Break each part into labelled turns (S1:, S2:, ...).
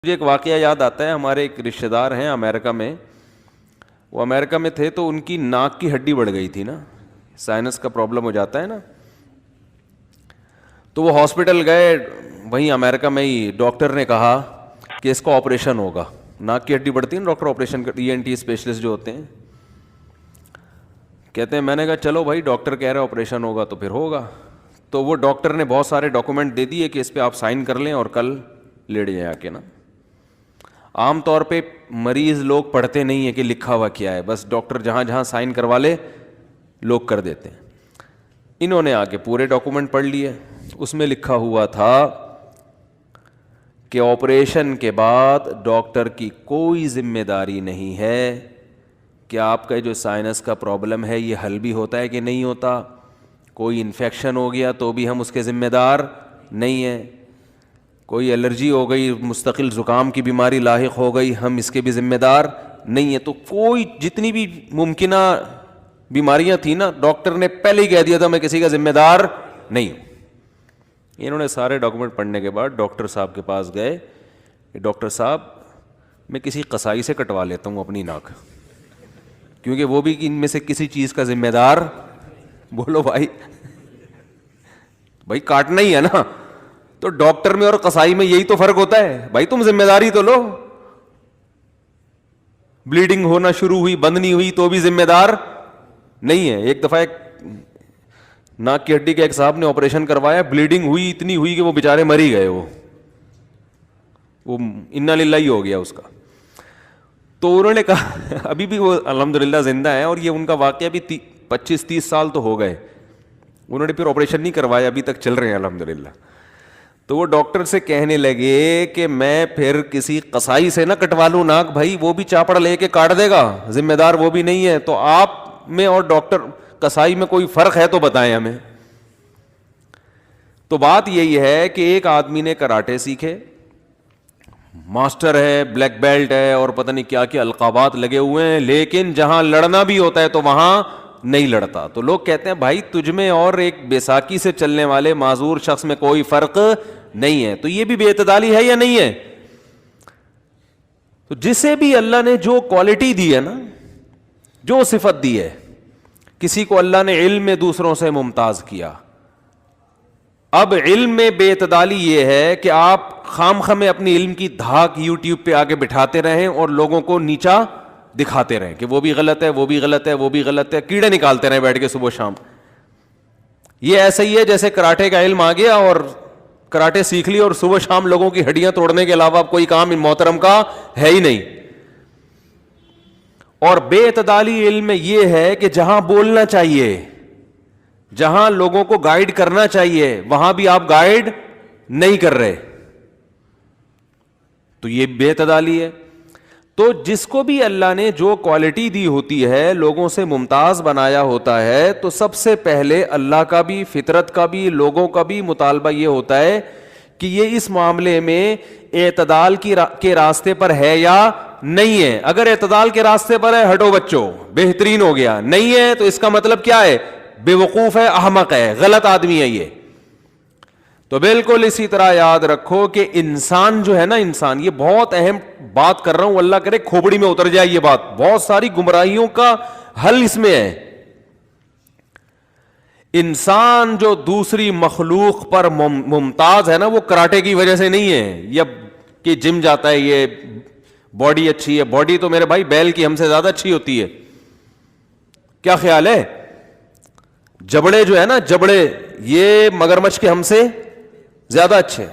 S1: مجھے ایک واقعہ یاد آتا ہے. ہمارے ایک رشتہ دار ہیں امریکہ میں. وہ امریکہ میں تھے تو ان کی ناک کی ہڈی بڑھ گئی تھی نا, سائنس کا پرابلم ہو جاتا ہے نا. تو وہ ہاسپٹل گئے وہیں امریکہ میں ہی. ڈاکٹر نے کہا کہ اس کا آپریشن ہوگا. ناک کی ہڈی بڑھتی ہے نا, ڈاکٹر آپریشن کر, ENT اسپیشلسٹ جو ہوتے ہیں, کہتے ہیں میں نے کہا چلو بھائی ڈاکٹر کہہ رہے آپریشن ہوگا تو پھر ہوگا. تو وہ ڈاکٹر نے بہت سارے ڈاکومنٹ دے دیے کہ اس پہ آپ سائن کر لیں اور کل لیٹ جائیں آ کے نا. عام طور پہ مریض لوگ پڑھتے نہیں ہیں کہ لکھا ہوا کیا ہے, بس ڈاکٹر جہاں جہاں سائن کروا لے لوگ کر دیتے ہیں. انہوں نے آ کے پورے ڈاکومنٹ پڑھ لیے. اس میں لکھا ہوا تھا کہ آپریشن کے بعد ڈاکٹر کی کوئی ذمہ داری نہیں ہے کہ آپ کا جو سائنس کا پرابلم ہے یہ حل بھی ہوتا ہے کہ نہیں ہوتا. کوئی انفیکشن ہو گیا تو بھی ہم اس کے ذمہ دار نہیں ہیں. کوئی الرجی ہو گئی, مستقل زکام کی بیماری لاحق ہو گئی, ہم اس کے بھی ذمہ دار نہیں ہیں. تو کوئی جتنی بھی ممکنہ بیماریاں تھیں نا, ڈاکٹر نے پہلے ہی کہہ دیا تھا میں کسی کا ذمہ دار نہیں ہوں. انہوں نے سارے ڈاکومنٹ پڑھنے کے بعد ڈاکٹر صاحب کے پاس گئے کہ ڈاکٹر صاحب میں کسی قصائی سے کٹوا لیتا ہوں اپنی ناک, کیونکہ وہ بھی ان میں سے کسی چیز کا ذمہ دار. بولو بھائی, بھائی کاٹنا ہی ہے نا. تو ڈاکٹر میں اور قصائی میں یہی تو فرق ہوتا ہے. بھائی تم ذمہ داری تو لو. بلیڈنگ ہونا شروع ہوئی, بند نہیں ہوئی تو بھی ذمہ دار نہیں ہے. ایک دفعہ ایک ناک کی ہڈی کے ایک صاحب نے آپریشن کروایا, بلیڈنگ ہوئی اتنی ہوئی کہ وہ بیچارے مر ہی گئے. وہ انا للہ ہی ہو گیا اس کا. تو انہوں نے کہا ابھی بھی وہ الحمدللہ زندہ ہے, اور یہ ان کا واقعہ بھی 25-30 سال تو ہو گئے. انہوں نے پھر آپریشن نہیں کروایا, ابھی تک چل رہے ہیں الحمدللہ. تو وہ ڈاکٹر سے کہنے لگے کہ میں پھر کسی قصائی سے نہ کٹوا لوں ناک, بھائی وہ بھی چاپڑ لے کے کاٹ دے گا, ذمہ دار وہ بھی نہیں ہے. تو آپ میں اور ڈاکٹر قصائی میں کوئی فرق ہے تو بتائیں ہمیں. تو بات یہی ہے کہ ایک آدمی نے کراٹے سیکھے, ماسٹر ہے, بلیک بیلٹ ہے, اور پتہ نہیں کیا کیا القابات لگے ہوئے ہیں, لیکن جہاں لڑنا بھی ہوتا ہے تو وہاں نہیں لڑتا. تو لوگ کہتے ہیں بھائی تجھ میں اور ایک بیساکھی سے چلنے والے معذور شخص میں کوئی فرق نہیں ہے. تو یہ بھی بے اعتدالی ہے یا نہیں ہے؟ تو جسے بھی اللہ نے جو کوالٹی دی ہے نا, جو صفت دی ہے, کسی کو اللہ نے علم میں دوسروں سے ممتاز کیا. اب علم میں بے اعتدالی یہ ہے کہ آپ خام خام اپنی علم کی دھاک یوٹیوب پہ آگے بٹھاتے رہیں اور لوگوں کو نیچا دکھاتے رہیں کہ وہ بھی غلط ہے, وہ بھی غلط ہے, وہ بھی غلط ہے, کیڑے نکالتے رہیں بیٹھ کے صبح شام. یہ ایسا ہی ہے جیسے کراٹے کا علم آ گیا اور کراٹے سیکھ لی اور صبح شام لوگوں کی ہڈیاں توڑنے کے علاوہ کوئی کام ان محترم کا ہے ہی نہیں. اور بے اعتدالی علم میں یہ ہے کہ جہاں بولنا چاہیے, جہاں لوگوں کو گائیڈ کرنا چاہیے, وہاں بھی آپ گائیڈ نہیں کر رہے, تو یہ بے اعتدالی ہے. تو جس کو بھی اللہ نے جو کوالٹی دی ہوتی ہے, لوگوں سے ممتاز بنایا ہوتا ہے, تو سب سے پہلے اللہ کا بھی, فطرت کا بھی, لوگوں کا بھی مطالبہ یہ ہوتا ہے کہ یہ اس معاملے میں اعتدال کے راستے پر ہے یا نہیں ہے. اگر اعتدال کے راستے پر ہے, ہٹو بچوں, بہترین ہو گیا. نہیں ہے تو اس کا مطلب کیا ہے؟ بے وقوف ہے, احمق ہے, غلط آدمی ہے یہ. تو بالکل اسی طرح یاد رکھو کہ انسان جو ہے نا, انسان, یہ بہت اہم بات کر رہا ہوں, اللہ کرے کھوپڑی میں اتر جائے یہ بات. بہت ساری گمراہیوں کا حل اس میں ہے. انسان جو دوسری مخلوق پر ممتاز ہے نا, وہ کراٹے کی وجہ سے نہیں ہے, یا کہ جم جاتا ہے, یہ باڈی اچھی ہے. باڈی تو میرے بھائی بیل کی ہم سے زیادہ اچھی ہوتی ہے. کیا خیال ہے؟ جبڑے جو ہے نا, جبڑے یہ مگرمچھ کے ہم سے زیادہ اچھے.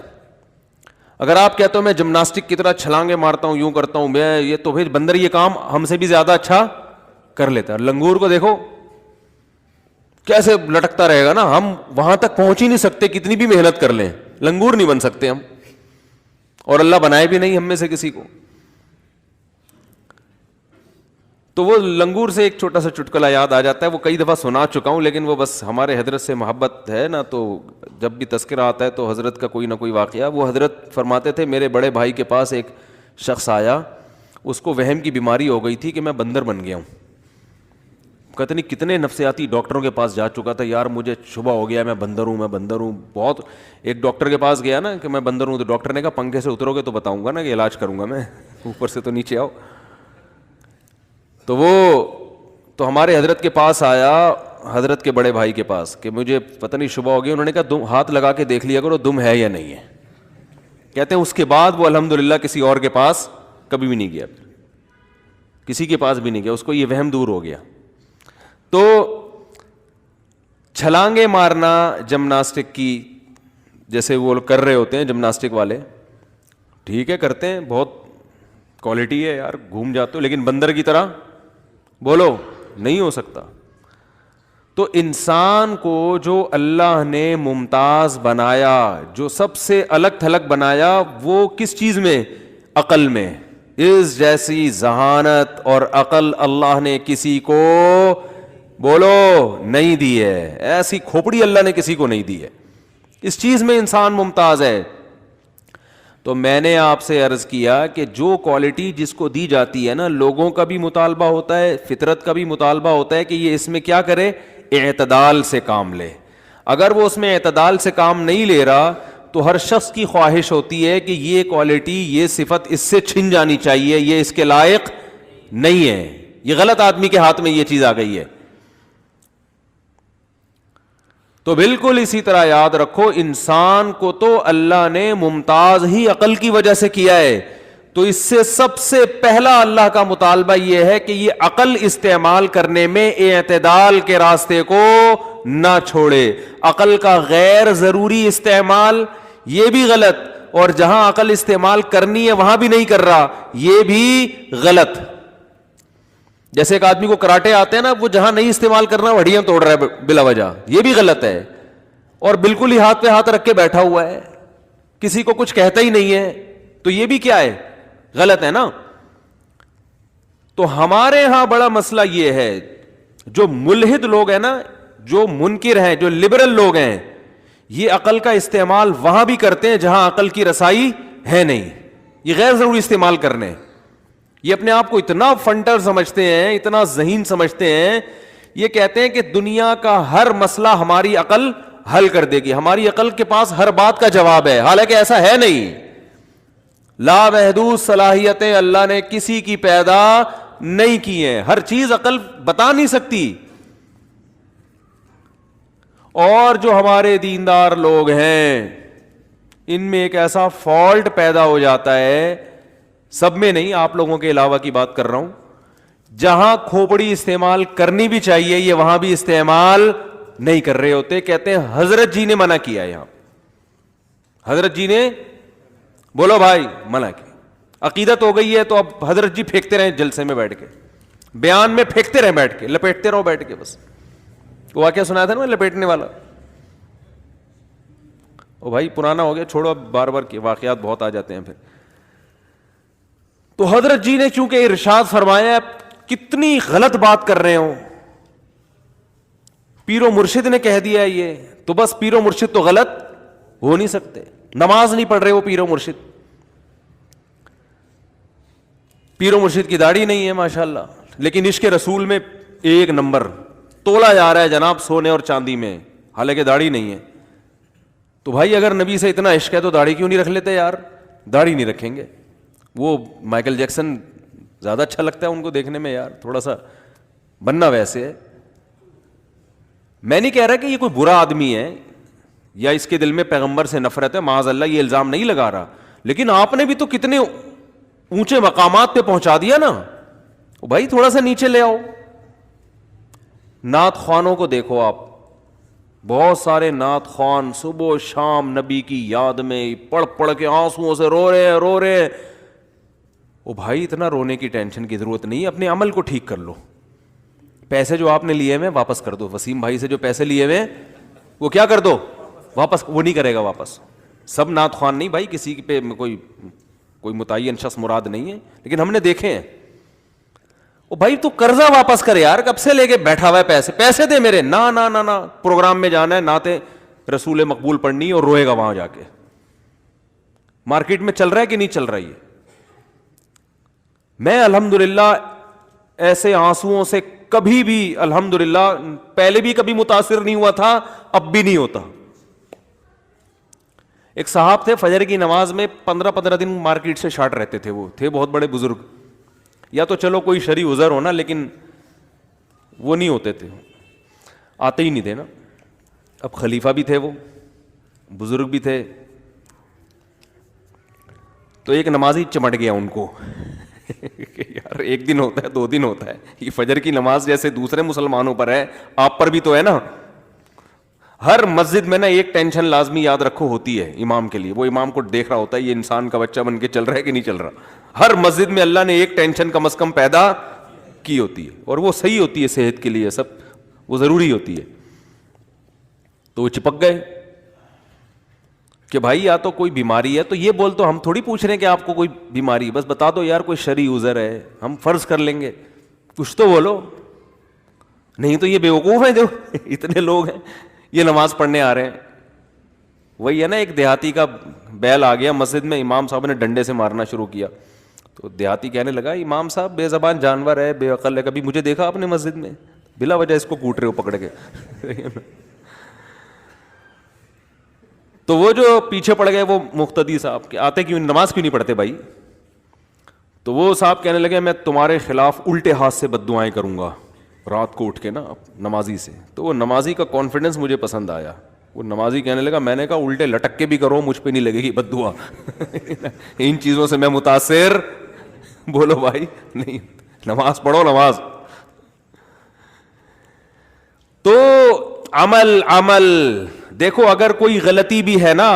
S1: اگر آپ کہتے ہو میں جمناسٹک کی طرح چھلانگے مارتا ہوں, یوں کرتا ہوں میں, یہ تو پھر بندر یہ کام ہم سے بھی زیادہ اچھا کر لیتا ہے. لنگور کو دیکھو کیسے لٹکتا رہے گا نا, ہم وہاں تک پہنچ ہی نہیں سکتے کتنی بھی محنت کر لیں, لنگور نہیں بن سکتے ہم, اور اللہ بنائے بھی نہیں ہم میں سے کسی کو. تو وہ لنگور سے ایک چھوٹا سا چٹکلا یاد آ جاتا ہے, وہ کئی دفعہ سنا چکا ہوں, لیکن وہ بس ہمارے حضرت سے محبت ہے نا, تو جب بھی تذکرہ آتا ہے تو حضرت کا کوئی نہ کوئی واقعہ. وہ حضرت فرماتے تھے میرے بڑے بھائی کے پاس ایک شخص آیا, اس کو وہم کی بیماری ہو گئی تھی کہ میں بندر بن گیا ہوں, کہتے نہیں کتنے نفسیاتی ڈاکٹروں کے پاس جا چکا تھا یار, مجھے شبہ ہو گیا میں بندر ہوں, میں بندر ہوں. بہت ایک ڈاکٹر کے پاس گیا نا کہ میں بندر ہوں, تو ڈاکٹر نے کہا پنکھے سے اترو گے تو بتاؤں گا نا کہ علاج کروں گا میں, اوپر سے تو نیچے آؤ. تو ہمارے حضرت کے پاس آیا, حضرت کے بڑے بھائی کے پاس, کہ مجھے پتہ نہیں شبہ ہو گیا. انہوں نے کہا ہاتھ لگا کے دیکھ لیا کرو دم ہے یا نہیں ہے. کہتے ہیں اس کے بعد وہ الحمدللہ کسی اور کے پاس کبھی بھی نہیں گیا, کسی کے پاس بھی نہیں گیا, اس کو یہ وہم دور ہو گیا. تو چھلانگیں مارنا جمناسٹک کی, جیسے وہ لوگ کر رہے ہوتے ہیں جمناسٹک والے, ٹھیک ہے کرتے ہیں, بہت کوالٹی ہے یار, گھوم جاتے ہو, لیکن بندر کی طرح بولو نہیں ہو سکتا. تو انسان کو جو اللہ نے ممتاز بنایا, جو سب سے الگ تھلگ بنایا, وہ کس چیز میں؟ عقل میں. اس جیسی ذہانت اور عقل اللہ نے کسی کو بولو نہیں دی ہے, ایسی کھوپڑی اللہ نے کسی کو نہیں دی ہے. اس چیز میں انسان ممتاز ہے. تو میں نے آپ سے عرض کیا کہ جو کوالٹی جس کو دی جاتی ہے نا, لوگوں کا بھی مطالبہ ہوتا ہے, فطرت کا بھی مطالبہ ہوتا ہے کہ یہ اس میں کیا کرے, اعتدال سے کام لے. اگر وہ اس میں اعتدال سے کام نہیں لے رہا تو ہر شخص کی خواہش ہوتی ہے کہ یہ کوالٹی, یہ صفت اس سے چھن جانی چاہیے, یہ اس کے لائق نہیں ہے, یہ غلط آدمی کے ہاتھ میں یہ چیز آ گئی ہے. تو بالکل اسی طرح یاد رکھو, انسان کو تو اللہ نے ممتاز ہی عقل کی وجہ سے کیا ہے. تو اس سے سب سے پہلا اللہ کا مطالبہ یہ ہے کہ یہ عقل استعمال کرنے میں اعتدال کے راستے کو نہ چھوڑے. عقل کا غیر ضروری استعمال یہ بھی غلط, اور جہاں عقل استعمال کرنی ہے وہاں بھی نہیں کر رہا, یہ بھی غلط. جیسے ایک آدمی کو کراٹے آتے ہیں نا, وہ جہاں نہیں استعمال کرنا ہڈیاں توڑ رہا ہے بلا وجہ, یہ بھی غلط ہے. اور بالکل ہی ہاتھ پہ ہاتھ رکھ کے بیٹھا ہوا ہے, کسی کو کچھ کہتا ہی نہیں ہے, تو یہ بھی کیا ہے, غلط ہے نا. تو ہمارے ہاں بڑا مسئلہ یہ ہے, جو ملحد لوگ ہیں نا, جو منکر ہیں, جو لبرل لوگ ہیں, یہ عقل کا استعمال وہاں بھی کرتے ہیں جہاں عقل کی رسائی ہے نہیں. یہ غیر ضروری استعمال کرنے, یہ اپنے آپ کو اتنا فنٹر سمجھتے ہیں, اتنا ذہین سمجھتے ہیں, یہ کہتے ہیں کہ دنیا کا ہر مسئلہ ہماری عقل حل کر دے گی, ہماری عقل کے پاس ہر بات کا جواب ہے. حالانکہ ایسا ہے نہیں. لا محدود صلاحیتیں اللہ نے کسی کی پیدا نہیں کی ہیں, ہر چیز عقل بتا نہیں سکتی. اور جو ہمارے دیندار لوگ ہیں ان میں ایک ایسا فالٹ پیدا ہو جاتا ہے, سب میں نہیں, آپ لوگوں کے علاوہ کی بات کر رہا ہوں, جہاں کھوپڑی استعمال کرنی بھی چاہیے یہ وہاں بھی استعمال نہیں کر رہے ہوتے. کہتے ہیں حضرت جی نے منع کیا, یہاں حضرت جی نے, بولو بھائی, منع کیا. عقیدت ہو گئی ہے تو اب حضرت جی پھینکتے رہیں جلسے میں بیٹھ کے, بیان میں پھینکتے رہیں بیٹھ کے, لپیٹتے رہو بیٹھ کے. بس وہ واقعہ سنایا تھا نا لپیٹنے والا, او بھائی پرانا ہو گیا, چھوڑو, اب بار بار کے واقعات بہت آ جاتے ہیں پھر. تو حضرت جی نے چونکہ ارشاد فرمایا, کتنی غلط بات کر رہے ہوں, پیر و مرشد نے کہہ دیا یہ, تو بس پیر و مرشد تو غلط ہو نہیں سکتے. نماز نہیں پڑھ رہے وہ پیر و مرشد, پیر و مرشد کی داڑھی نہیں ہے ماشاءاللہ, لیکن عشق رسول میں ایک نمبر تولا جا رہا ہے جناب سونے اور چاندی میں, حالانکہ داڑھی نہیں ہے. تو بھائی اگر نبی سے اتنا عشق ہے تو داڑھی کیوں نہیں رکھ لیتے یار؟ داڑھی نہیں رکھیں گے. وہ مائیکل جیکسن زیادہ اچھا لگتا ہے ان کو دیکھنے میں یار, تھوڑا سا بننا ویسے ہے. میں نہیں کہہ رہا کہ یہ کوئی برا آدمی ہے یا اس کے دل میں پیغمبر سے نفرت ہے, معاذ اللہ, یہ الزام نہیں لگا رہا, لیکن آپ نے بھی تو کتنے اونچے مقامات پہ پہنچا دیا نا بھائی, تھوڑا سا نیچے لے آؤ. نعت خوانوں کو دیکھو آپ, بہت سارے نعت خوان صبح و شام نبی کی یاد میں پڑھ پڑھ کے آنسوؤں سے رو رہے ہیں. او بھائی اتنا رونے کی ٹینشن کی ضرورت نہیں ہے, اپنے عمل کو ٹھیک کر لو. پیسے جو آپ نے لیے ہوئے واپس کر دو. وسیم بھائی سے جو پیسے لیے ہوئے وہ کیا کر دو واپس, وہ نہیں کرے گا واپس. سب نعت خوان نہیں بھائی, کسی پہ کوئی متعین شخص مراد نہیں ہے, لیکن ہم نے دیکھے ہیں. او بھائی تو قرضہ واپس کرے یار, کب سے لے کے بیٹھا ہوا ہے, پیسے دے میرے. نہ پروگرام میں جانا ہے, نعتیں رسول مقبول پڑھنی اور روئے گا وہاں جا کے. مارکیٹ میں چل رہا ہے کہ نہیں چل رہا ہے؟ میں الحمدللہ ایسے آنسوؤں سے کبھی بھی الحمدللہ پہلے بھی کبھی متاثر نہیں ہوا تھا, اب بھی نہیں ہوتا. ایک صاحب تھے فجر کی نماز میں 15 دن مارکیٹ سے شارٹ رہتے تھے, وہ تھے بہت بڑے بزرگ, یا تو چلو کوئی شرعی عذر ہونا, لیکن وہ نہیں ہوتے تھے, آتے ہی نہیں تھے نا. اب خلیفہ بھی تھے, وہ بزرگ بھی تھے, تو ایک نمازی چمٹ گیا ان کو کہ یار ایک دن ہوتا ہے 2 دن ہوتا ہے, یہ فجر کی نماز جیسے دوسرے مسلمانوں پر ہے آپ پر بھی تو ہے نا. ہر مسجد میں نا ایک ٹینشن لازمی یاد رکھو ہوتی ہے امام کے لیے, وہ امام کو دیکھ رہا ہوتا ہے یہ انسان کا بچہ بن کے چل رہا ہے کہ نہیں چل رہا. ہر مسجد میں اللہ نے ایک ٹینشن کم از کم پیدا کی ہوتی ہے, اور وہ صحیح ہوتی ہے صحت کے لیے, سب وہ ضروری ہوتی ہے. تو وہ چپک گئے کہ بھائی یا تو کوئی بیماری ہے, تو یہ بول تو ہم تھوڑی پوچھ رہے ہیں کہ آپ کو کوئی بیماری, بس بتا دو یار کوئی شرعی عذر ہے, ہم فرض کر لیں گے, کچھ تو بولو. نہیں تو یہ بیوقوف ہیں جو اتنے لوگ ہیں یہ نماز پڑھنے آ رہے ہیں. وہی ہے نا, ایک دیہاتی کا بیل آ گیا مسجد میں, امام صاحب نے ڈنڈے سے مارنا شروع کیا, تو دیہاتی کہنے لگا امام صاحب بے زبان جانور ہے, بے عقل ہے, کبھی مجھے دیکھا آپ نے مسجد میں, بلا وجہ اس کو کوٹ رہے ہو پکڑ کے. تو وہ جو پیچھے پڑ گئے وہ مقتدی صاحب کہ آتے کیوں, نماز کیوں نہیں پڑھتے بھائی؟ تو وہ صاحب کہنے لگے میں تمہارے خلاف الٹے ہاتھ سے بد دعائیں کروں گا رات کو اٹھ کے نا نمازی سے. تو وہ نمازی کا کانفیڈنس مجھے پسند آیا. وہ نمازی کہنے لگا میں نے کہا الٹے لٹک کے بھی کرو مجھ پہ نہیں لگے گی بد دعا. ان چیزوں سے میں متاثر, بولو بھائی نہیں, نماز پڑھو نماز. تو عمل دیکھو, اگر کوئی غلطی بھی ہے نا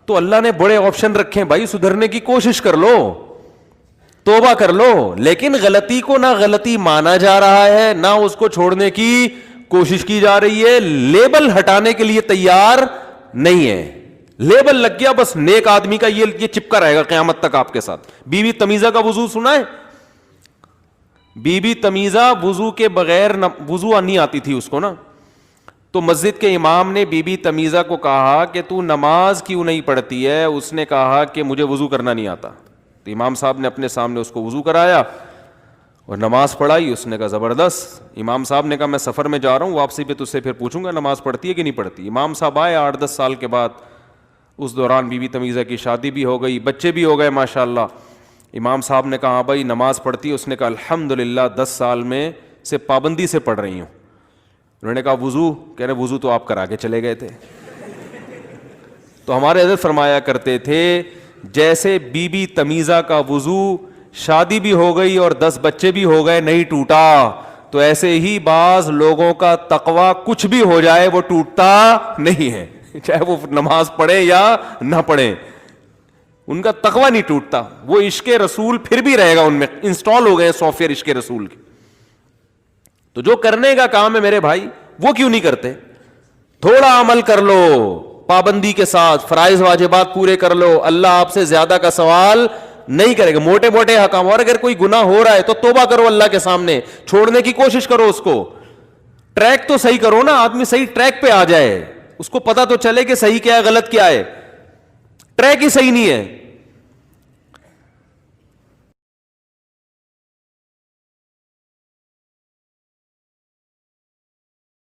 S1: تو اللہ نے بڑے آپشن رکھے ہیں بھائی, سدھرنے کی کوشش کر لو, توبہ کر لو. لیکن غلطی کو نہ غلطی مانا جا رہا ہے, نہ اس کو چھوڑنے کی کوشش کی جا رہی ہے, لیبل ہٹانے کے لیے تیار نہیں ہے. لیبل لگ گیا بس نیک آدمی کا, یہ چپکا رہے گا قیامت تک آپ کے ساتھ. بی بی تمیزہ کا وضو سنا ہے؟ بی بی تمیزہ وضو کے بغیر وضو نہیں آتی تھی اس کو نا, تو مسجد کے امام نے بی بی تمیزہ کو کہا کہ تو نماز کیوں نہیں پڑھتی ہے؟ اس نے کہا کہ مجھے وضو کرنا نہیں آتا. تو امام صاحب نے اپنے سامنے اس کو وضو کرایا اور نماز پڑھائی. اس نے کہا زبردست. امام صاحب نے کہا میں سفر میں جا رہا ہوں, واپسی پہ تجھ سے پھر پوچھوں گا نماز پڑھتی ہے کہ نہیں پڑھتی. امام صاحب آئے 8-10 سال کے بعد, اس دوران بی بی تمیزہ کی شادی بھی ہو گئی, بچے بھی ہو گئے ماشاءاللہ. امام صاحب نے کہا ہاں بھائی نماز پڑھتی ہے؟ اس نے کہا الحمدللہ 10 سال میں سے پابندی سے پڑھ رہی ہوں. انہوں نے کہا وضو؟ کہہ رہے وضو تو آپ کرا کے چلے گئے تھے. تو ہمارے حضرت فرمایا کرتے تھے جیسے بی بی تمیزہ کا وضو شادی بھی ہو گئی اور 10 بچے بھی ہو گئے نہیں ٹوٹا, تو ایسے ہی بعض لوگوں کا تقویٰ کچھ بھی ہو جائے وہ ٹوٹتا نہیں ہے, چاہے وہ نماز پڑھے یا نہ پڑھے, ان کا تقویٰ نہیں ٹوٹتا. وہ عشق رسول پھر بھی رہے گا ان میں, انسٹال ہو گئے سافٹ ویئر عشق رسول کے. تو جو کرنے کا کام ہے میرے بھائی وہ کیوں نہیں کرتے؟ تھوڑا عمل کر لو پابندی کے ساتھ, فرائض واجبات پورے کر لو, اللہ آپ سے زیادہ کا سوال نہیں کرے گا. موٹے موٹے حکام, اور اگر کوئی گناہ ہو رہا ہے تو توبہ کرو اللہ کے سامنے, چھوڑنے کی کوشش کرو اس کو. ٹریک تو صحیح کرو نا, آدمی صحیح ٹریک پہ آ جائے, اس کو پتا تو چلے کہ صحیح کیا ہے غلط کیا ہے. ٹریک ہی صحیح نہیں ہے